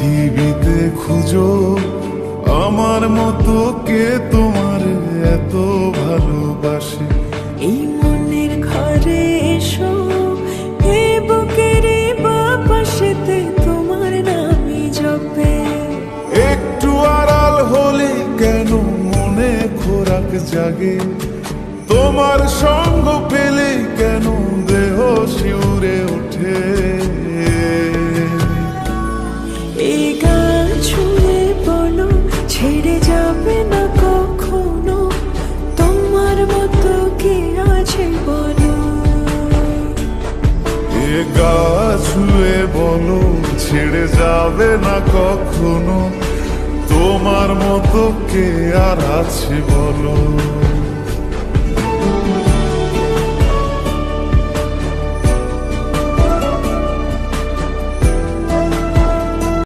পৃথিবীতে খুঁজো আমার মতো কে তোমার এত ভালোবাসে। এই মনের ঘরে এসো, এ বুকের বাপাশেতে তোমার নামই জপে। একটু আড়াল হলে কেন মনে খোরাক জাগে, তোমার সঙ্গ পেলে কেন দেহ শিউরে ওঠে। এই গান ছুঁয়ে বলো ছেড়ে যাবে না কখনো, তোমার মতো কে আছে বলো। এ গা ছুঁয়ে বলো ছেড়ে যাবে না কখনো, তোমার মতো কে আর আছে বলো।